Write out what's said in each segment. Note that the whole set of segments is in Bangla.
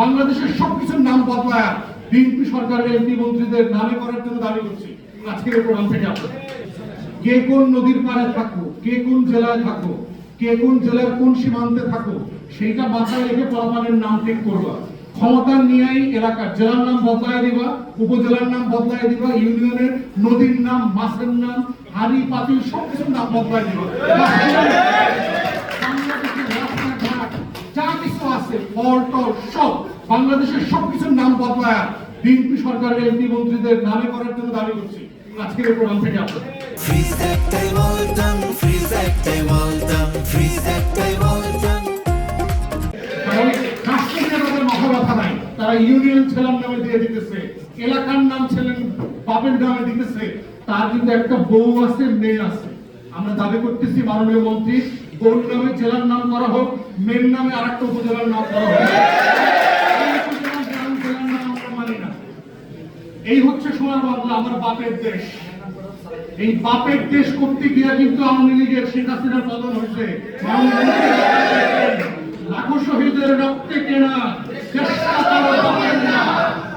বাংলাদেশের সবকিছুর নাম বদলায় বিএনপি সরকারের এমপি মন্ত্রীদের নামে করার জন্য দাবি করছি আজকের এই প্রোগ্রাম থেকে। আপনারা কে কোন নদীর পাড়ে থাকো, কে কোন জেলায় থাকো, কে কোন জেলার কোন সীমান্তে থাকো, সেইটা মাথায় রেখে পোলাপানের নাম ঠিক করবা। ক্ষমতা নিয়েই এলাকার জেলার নাম বদলায় দিবা, উপজেলার নাম বদলায় দিবা, ইউনিয়নের নদীর নাম, মাছের নাম, হাড়ি পাতিল সবকিছুর নাম বদলায় দিবা। যা কিছু আছে সব বাংলাদেশের সবকিছুর নাম বদলায় বিএনপি সরকারের এমপি মন্ত্রীদের নামে করার জন্য দাবি করছি আজকের এই প্রোগ্রাম থেকে। আপনারা তারা ইউনিয়ন ছেলের নামে দিয়ে দিতেছে, এলাকার নাম ছেলের বাপের নামে দিতেছে। তার কিন্তু একটা বউ আছে, মেয়ে আছে। আমরা দাবি করতেছি মাননীয় মন্ত্রী, বউর নামে জেলার নাম করা হোক, মেয়ের নামে আরেকটা উপজেলার নাম করা হোক। এই হচ্ছে সোনার বাংলা, আমার বাপের দেশ। এই বাপের দেশ করতে গিয়ে কিন্তু আওয়ামী লীগের শেখ হাসিনার পতন হয়েছে। লাখো শহীদের রক্তে কেনা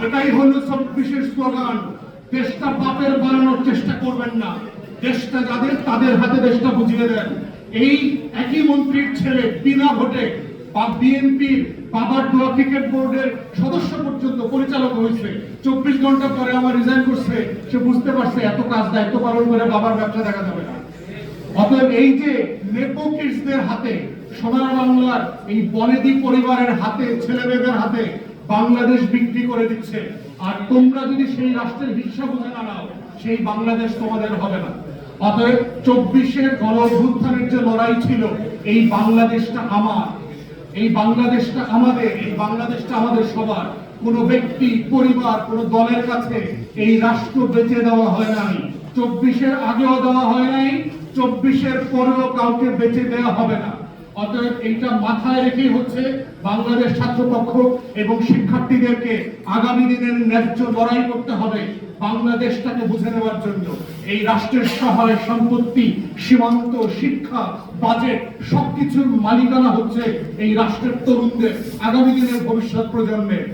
এটাই হলো ২৪-এর স্লোগান। দেশটা বাপের বানানোর চেষ্টা করবেন না, দেশটা যাদের তাদের হাতে দেশটা বুঝিয়ে দেন। এই একই মন্ত্রীর ছেলে বিনা ভোটে বিএনপির বাবার দোয়া ক্রিকেট বোর্ডের সদস্য পর্যন্ত পরিচালক হয়েছে। ২৪ ঘন্টা পরে আমার রিজাইন করছে। সে বুঝতে পারছে এত কাজ দায়িত্ব পালন করে বাবার ব্যবসা দেখা যাবে না। অতএব এই যে নেপো কিডসদের হাতে, সোনার বাংলার এই বনেদি পরিবারের হাতে, ছেলে মেয়েদের হাতে বাংলাদেশ বিক্রি করে দিচ্ছে। আর তোমরা যদি সেই রাষ্ট্রের হিসাব বুঝে না নাও, সেই বাংলাদেশ তোমাদের হবে না। অতএব ২৪-এর গণ অভ্যুত্থানের যে লড়াই ছিল, এই বাংলাদেশটা আমার, এই বাংলাদেশটা আমাদের, এই বাংলাদেশটা আমাদের সবার। কোন ব্যক্তি, পরিবার, কোন দলের কাছে এই রাষ্ট্র বেঁচে দেওয়া হয় নাই। ২৪-এর আগেও দেওয়া হয় নাই, ২৪-এর পরেও কাউকে বেঁচে দেওয়া হবে না। অতএব এইটা মাথায় রেখেই হচ্ছে বাংলাদেশ ছাত্রপক্ষ এবং শিক্ষার্থীদেরকে আগামী দিনের ন্যায্য লড়াই করতে হবে বাংলাদেশটাকে বুঝে নেওয়ার জন্য। এই রাষ্ট্রের সহায় সম্পত্তি, সীমান্ত, শিক্ষা, বাজেট সবকিছুর মালিকানা হচ্ছে এই রাষ্ট্রের তরুণদের, আগামী দিনের ভবিষ্যৎ প্রজন্মের।